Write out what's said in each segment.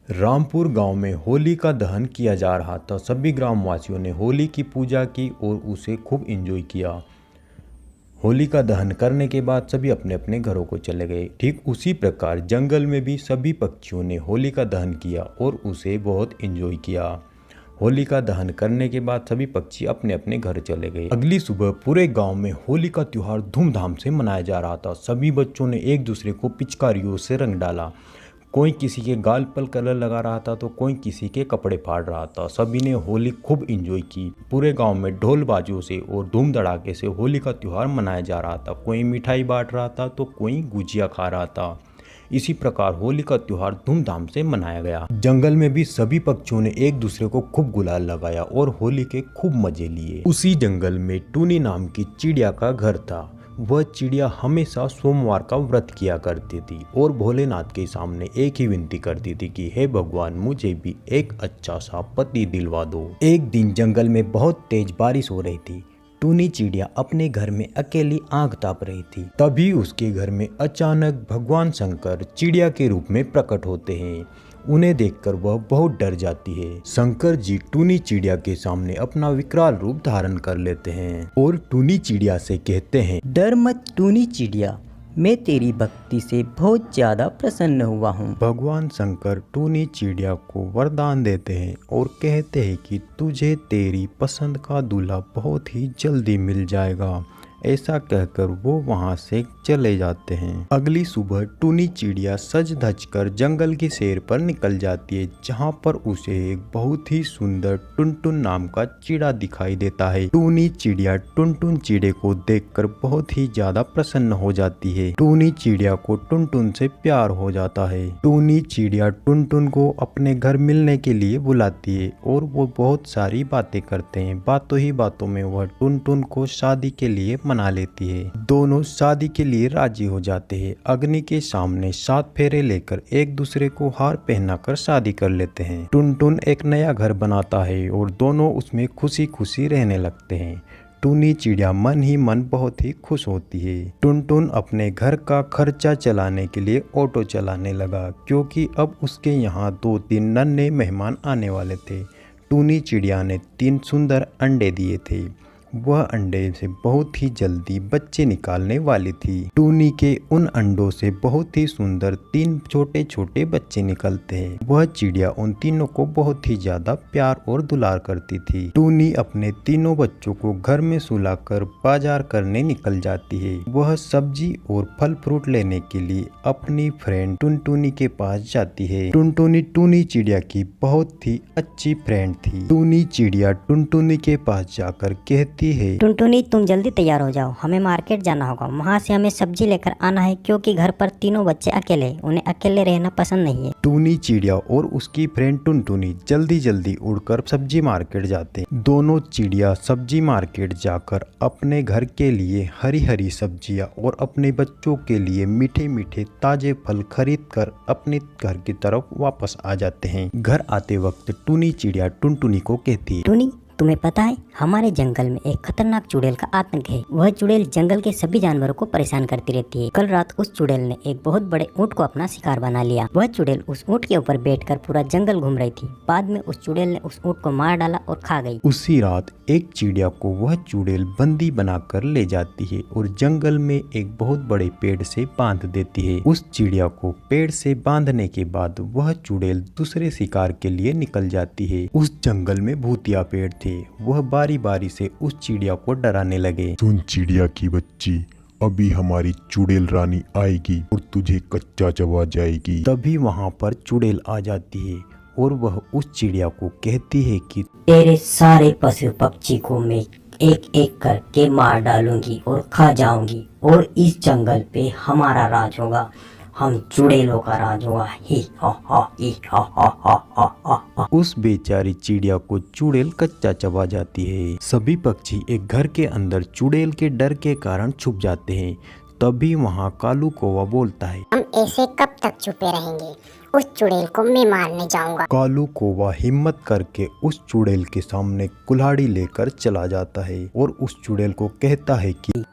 रामपुर गांव में होली का दहन किया जा रहा था। सभी ग्रामवासियों ने होली की पूजा की और उसे खूब एंजॉय किया। होली का दहन करने के बाद सभी अपने अपने घरों को चले गए। ठीक उसी प्रकार जंगल में भी सभी पक्षियों ने होली का दहन किया और उसे बहुत एंजॉय किया। होली का दहन करने के बाद सभी पक्षी अपने अपने घर चले गए। अगली सुबह पूरे गांव में होली का त्योहार धूमधाम से मनाया जा रहा था। सभी बच्चों ने एक दूसरे को पिचकारियों से रंग डाला। कोई किसी के गाल पर कलर लगा रहा था तो कोई किसी के कपड़े फाड़ रहा था। सभी ने होली खूब एंजॉय की। पूरे गांव में ढोल बाजों से और धूम धड़ाके से होली का त्योहार मनाया जा रहा था। कोई मिठाई बांट रहा था तो कोई गुजिया खा रहा था। इसी प्रकार होली का त्योहार धूमधाम से मनाया गया। जंगल में भी सभी पक्षियों ने एक दूसरे को खूब गुलाल लगाया और होली के खूब मजे लिए। उसी जंगल में टूनी नाम की चिड़िया का घर था। वह चिड़िया हमेशा सोमवार का व्रत किया करती थी और भोलेनाथ के सामने एक ही विनती करती थी कि हे भगवान, मुझे भी एक अच्छा सा पति दिलवा दो। एक दिन जंगल में बहुत तेज बारिश हो रही थी। टूनी चिड़िया अपने घर में अकेली आग ताप रही थी। तभी उसके घर में अचानक भगवान शंकर चिड़िया के रूप में प्रकट होते हैं। उन्हें देखकर वह बहुत डर जाती है। शंकर जी टूनी चिड़िया के सामने अपना विकराल रूप धारण कर लेते हैं और टूनी चिड़िया से कहते हैं, डर मत टूनी चिड़िया, मैं तेरी भक्ति से बहुत ज्यादा प्रसन्न हुआ हूँ। भगवान शंकर टूनी चिड़िया को वरदान देते हैं और कहते हैं कि तुझे तेरी पसंद का दूल्हा बहुत ही जल्दी मिल जाएगा। ऐसा कहकर वो वहां से चले जाते हैं। अगली सुबह टूनी चिड़िया सज धज कर जंगल की सैर पर निकल जाती है, जहां पर उसे एक बहुत ही सुंदर टुनटुन नाम का चिड़ा दिखाई देता है। टूनी चिड़िया टुनटुन चिड़े को देखकर बहुत ही ज्यादा प्रसन्न हो जाती है। टूनी चिड़िया को टुनटुन से प्यार हो जाता है। टूनी चिड़िया टुनटुन को अपने घर मिलने के लिए बुलाती है और वो बहुत सारी बातें करते हैं। बातों ही बातों में वह टुनटुन को शादी के लिए मना लेती है। दोनों शादी के लिए राजी हो जाते हैं। अग्नि के सामने 7 फेरे लेकर एक दूसरे को हार पहनाकर शादी कर लेते हैं। टुनटुन एक नया घर बनाता है और दोनों उसमें खुशी खुशी रहने लगते हैं। टूनी चिड़िया मन ही मन बहुत ही खुश होती है। टुनटुन अपने घर का खर्चा चलाने के लिए ऑटो चलाने लगा, क्योंकि अब उसके यहाँ 2-3 नन्हे मेहमान आने वाले थे। टूनी चिड़िया ने 3 सुंदर अंडे दिए थे। वह अंडे से बहुत ही जल्दी बच्चे निकालने वाली थी। टूनी के उन अंडों से बहुत ही सुंदर 3 छोटे छोटे बच्चे निकलते हैं। वह चिड़िया उन तीनों को बहुत ही ज्यादा प्यार और दुलार करती थी। टूनी अपने तीनों बच्चों को घर में सुलाकर बाजार करने निकल जाती है। वह सब्जी और फल फ्रूट लेने के लिए अपनी फ्रेंड टुनटुनी के पास जाती है। टुनटुनी टूनी चिड़िया की बहुत ही अच्छी फ्रेंड थी। टूनी चिड़िया टुनटुनी के पास जाकर कहती है, टुनटुनी, तुम जल्दी तैयार हो जाओ, हमें मार्केट जाना होगा। वहाँ से हमें सब्जी लेकर आना है, क्योंकि घर पर तीनों बच्चे अकेले, उन्हें अकेले रहना पसंद नहीं है। टूनी चिड़िया और उसकी फ्रेंड टुनटुनी जल्दी जल्दी उड़कर सब्जी मार्केट जाते। दोनों चिड़िया सब्जी मार्केट जाकर अपने घर के लिए हरी हरी सब्जियां और अपने बच्चों के लिए मीठे मीठे ताजे फल खरीद कर अपने घर की तरफ वापस आ जाते हैं। घर आते वक्त टूनी चिड़िया टुनटुनी को कहती है, टूनी, तुम्हें पता है हमारे जंगल में एक खतरनाक चुड़ैल का आतंक है। वह चुड़ैल जंगल के सभी जानवरों को परेशान करती रहती है। कल रात उस चुड़ैल ने एक बहुत बड़े ऊंट को अपना शिकार बना लिया। वह चुड़ैल उस ऊंट के ऊपर बैठकर पूरा जंगल घूम रही थी। बाद में उस चुड़ैल ने उस ऊंट को मार डाला और खा गई। उसी रात एक चिड़िया को वह चुड़ैल बंदी बनाकर ले जाती है और जंगल में एक बहुत बड़े पेड़ से बांध देती है। उस चिड़िया को पेड़ से बांधने के बाद वह चुड़ैल दूसरे शिकार के लिए निकल जाती है। उस जंगल में भूतिया पेड़ थे। वह बारी बारी से उस चिड़िया को डराने लगे। सुन चिड़िया की बच्ची, अभी हमारी चुड़ैल रानी आएगी और तुझे कच्चा चबा जाएगी। तभी वहाँ पर चुड़ैल आ जाती है और वह उस चिड़िया को कहती है कि तेरे सारे पशु पक्षी को मैं एक एक करके मार डालूंगी और खा जाऊंगी, और इस जंगल पे हमारा राज होगा। हम चुड़ैलों का राज होगा। ही हा हा ही हा हा हा हा हा। उस बेचारी चिड़िया को चुड़ैल कच्चा चबा जाती है। सभी पक्षी एक घर के अंदर चुड़ैल के डर के कारण छुप जाते हैं। तभी वहाँ कालू कौवा बोलता है, हम ऐसे कब तक छुपे रहेंगे? उस चुड़ैल को मैं मारने जाऊंगा। कालू कौवा हिम्मत करके उस चुड़ैल के सामने कुल्हाड़ी लेकर चला जाता है और उस चुड़ैल को कहता है कि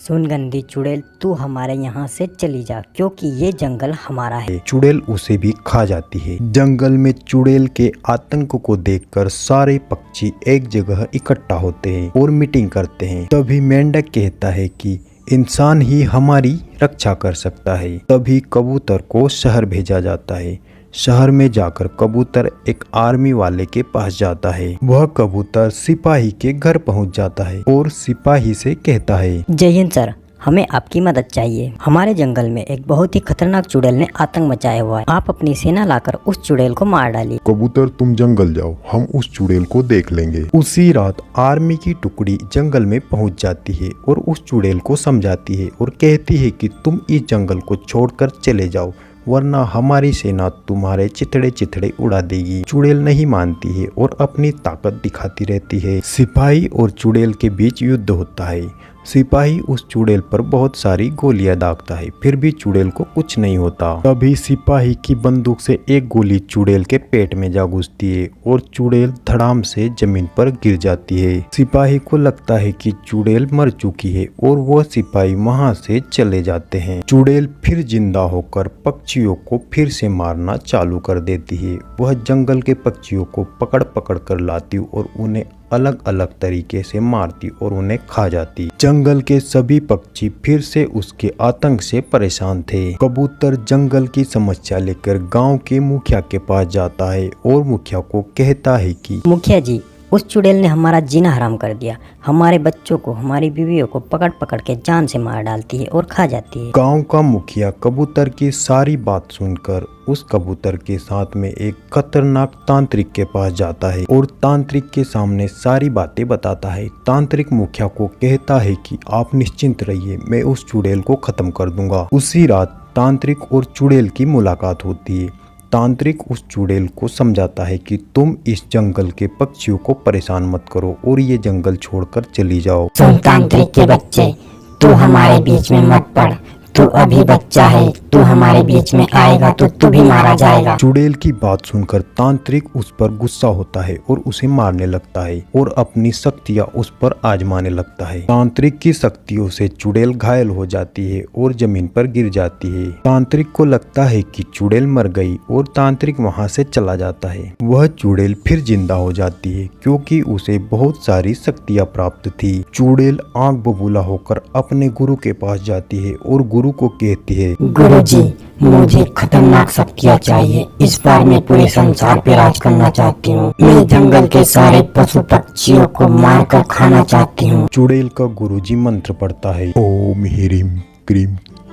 सुन गंदी चुड़ैल, तू हमारे यहाँ से चली जा, क्योंकि ये जंगल हमारा है। चुड़ैल उसे भी खा जाती है। जंगल में चुड़ैल के आतंक को देखकर सारे पक्षी एक जगह इकट्ठा होते हैं और मीटिंग करते हैं। तभी मेंढक कहता है कि इंसान ही हमारी रक्षा कर सकता है। तभी कबूतर को शहर भेजा जाता है। शहर में जाकर कबूतर एक आर्मी वाले के पास जाता है। वह कबूतर सिपाही के घर पहुंच जाता है और सिपाही से कहता है, जय हिंद सर, हमें आपकी मदद चाहिए। हमारे जंगल में एक बहुत ही खतरनाक चुड़ैल ने आतंक मचाया हुआ है। आप अपनी सेना लाकर उस चुड़ैल को मार डालिए। कबूतर तुम जंगल जाओ, हम उस चुड़ैल को देख लेंगे। उसी रात आर्मी की टुकड़ी जंगल में पहुंच जाती है और उस चुड़ैल को समझाती है और कहती है कि तुम इस जंगल को छोड़कर चले जाओ, वरना हमारी सेना तुम्हारे चिथड़े चिथड़े उड़ा देगी। चुड़ैल नहीं मानती है और अपनी ताकत दिखाती रहती है। सिपाही और चुड़ैल के बीच युद्ध होता है। सिपाही उस चुड़ैल पर बहुत सारी गोलियां दागता है, फिर भी चुड़ैल को कुछ नहीं होता। तभी सिपाही की बंदूक से एक गोली चुड़ैल के पेट में जा घुसती है और चुड़ैल धड़ाम से जमीन पर गिर जाती है। सिपाही को लगता है कि चुड़ैल मर चुकी है और वह सिपाही वहां से चले जाते हैं। चुड़ैल फिर जिंदा होकर पक्षियों को फिर से मारना चालू कर देती है। वह जंगल के पक्षियों को पकड़ पकड़ कर लाती और उन्हें अलग अलग तरीके से मारती और उन्हें खा जाती। जंगल के सभी पक्षी फिर से उसके आतंक से परेशान थे। कबूतर जंगल की समस्या लेकर गांव के मुखिया के पास जाता है और मुखिया को कहता है कि मुखिया जी, उस चुड़ैल ने हमारा जीना हराम कर दिया। हमारे बच्चों को, हमारी बीवियों को पकड़ पकड़ के जान से मार डालती है और खा जाती है। गांव का मुखिया कबूतर की सारी बात सुनकर उस कबूतर के साथ में एक खतरनाक तांत्रिक के पास जाता है और तांत्रिक के सामने सारी बातें बताता है। तांत्रिक मुखिया को कहता है कि आप निश्चिंत रहिए, मैं उस चुड़ैल को खत्म कर दूंगा। उसी रात तांत्रिक और चुड़ैल की मुलाकात होती है। तांत्रिक उस चुड़ैल को समझाता है कि तुम इस जंगल के पक्षियों को परेशान मत करो और ये जंगल छोड़कर चली जाओ। सुन तांत्रिक के बच्चे, तू हमारे बीच में मत पड़, तू अभी बच्चा है, तू हमारे बीच में आएगा तो तू भी मारा जाएगा। चुड़ैल की बात सुनकर तांत्रिक उस पर गुस्सा होता है और उसे मारने लगता है और अपनी शक्तियां उस पर आजमाने लगता है। तांत्रिक की शक्तियों से चुड़ैल घायल हो जाती है और जमीन पर गिर जाती है। तांत्रिक को लगता है कि चुड़ैल मर गई और तांत्रिक वहां से चला जाता है। वह चुड़ैल फिर जिंदा हो जाती है क्योंकि उसे बहुत सारी शक्तियां प्राप्त थी। चुड़ैल आंख बबूला होकर अपने गुरु के पास जाती है और गुरु को कहती है, गुरुजी, मुझे खतरनाक शक्तियाँ चाहिए। इस बार मैं पूरे संसार पे राज करना चाहती हूँ। मैं जंगल के सारे पशु पक्षियों को मार कर खाना चाहती हूँ। चुड़ैल का गुरुजी मंत्र पढ़ता है, ओम ह्रीं क्रीं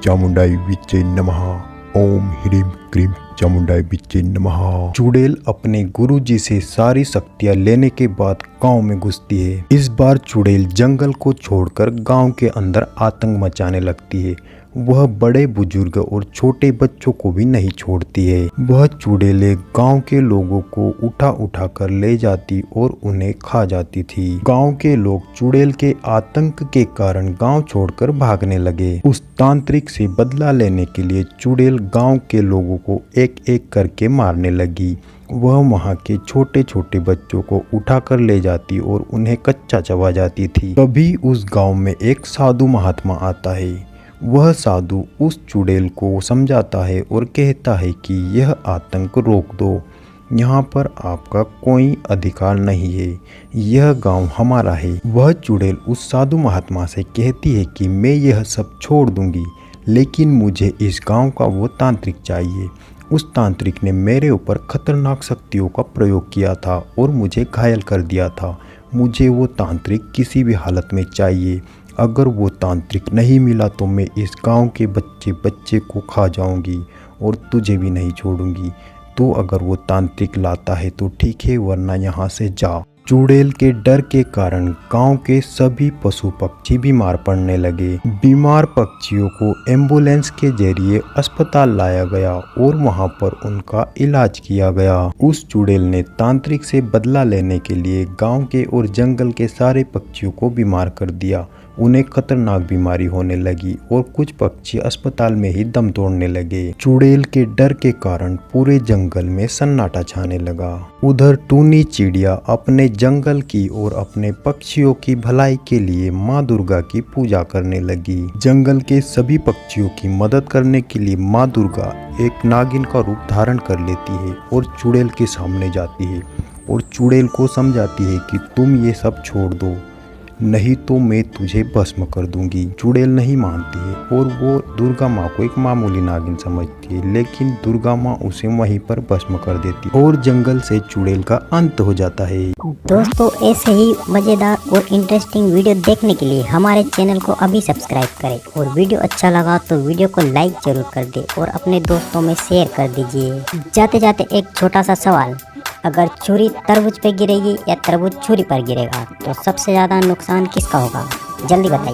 चामुंडाई विच्चे नमः। ओम ह्रीं क्रीं चामुंडाई विच्चे नमः। चुड़ैल अपने गुरुजी से सारी शक्तियां लेने के बाद गांव में घुसती है। इस बार चुड़ैल जंगल को छोड़कर गांव के अंदर आतंक मचाने लगती है। वह बड़े बुजुर्ग और छोटे बच्चों को भी नहीं छोड़ती है। वह चुड़ैलें गांव के लोगों को उठा उठा कर ले जाती और उन्हें खा जाती थी। गांव के लोग चुड़ैल के आतंक के कारण गांव छोड़कर भागने लगे। उस तांत्रिक से बदला लेने के लिए चुड़ैल गांव के लोगों को एक एक करके मारने लगी। वह वहां के छोटे छोटे बच्चों को उठाकर ले जाती और उन्हें कच्चा चबा जाती थी। तभी उस गांव में एक साधु महात्मा आता है। वह साधु उस चुड़ैल को समझाता है और कहता है कि यह आतंक रोक दो। यहाँ पर आपका कोई अधिकार नहीं है, यह गांव हमारा है। वह चुड़ैल उस साधु महात्मा से कहती है कि मैं यह सब छोड़ दूंगी, लेकिन मुझे इस गांव का वो तांत्रिक चाहिए। उस तांत्रिक ने मेरे ऊपर खतरनाक शक्तियों का प्रयोग किया था और मुझे घायल कर दिया था। मुझे वो तांत्रिक किसी भी हालत में चाहिए। अगर वो तांत्रिक नहीं मिला तो मैं इस गांव के बच्चे बच्चे को खा जाऊंगी और तुझे भी नहीं छोड़ूंगी। तो अगर वो तांत्रिक लाता है तो ठीक है, वरना यहाँ से जा। चुड़ैल के डर के कारण गांव के सभी पशु पक्षी बीमार पड़ने लगे। बीमार पक्षियों को एम्बुलेंस के जरिए अस्पताल लाया गया और वहां पर उनका इलाज किया गया। उस चुड़ैल ने तांत्रिक से बदला लेने के लिए गांव के और जंगल के सारे पक्षियों को बीमार कर दिया उन्हें खतरनाक बीमारी होने लगी और कुछ पक्षी अस्पताल में ही दम तोड़ने लगे। चुड़ैल के डर के कारण पूरे जंगल में सन्नाटा छाने लगा। उधर टूनी चिड़िया अपने जंगल की और अपने पक्षियों की भलाई के लिए माँ दुर्गा की पूजा करने लगी। जंगल के सभी पक्षियों की मदद करने के लिए माँ दुर्गा एक नागिन का रूप धारण कर लेती है और चुड़ैल के सामने जाती है और चुड़ैल को समझाती है कि तुम ये सब छोड़ दो, नहीं तो मैं तुझे भस्म कर दूंगी। चुड़ैल नहीं मानती है और वो दुर्गा माँ को एक मामूली नागिन समझती है, लेकिन दुर्गा माँ उसे वहीं पर भस्म कर देती है और जंगल से चुड़ैल का अंत हो जाता है। दोस्तों, ऐसे ही मजेदार और इंटरेस्टिंग वीडियो देखने के लिए हमारे चैनल को अभी सब्सक्राइब करें और वीडियो अच्छा लगा तो वीडियो को लाइक जरूर कर दे और अपने दोस्तों में शेयर कर दीजिए। जाते जाते एक छोटा सा सवाल, अगर छुरी तरबूज पे गिरेगी या तरबूज छुरी पर गिरेगा तो सबसे ज्यादा नुकसान किसका होगा? जल्दी बताइए।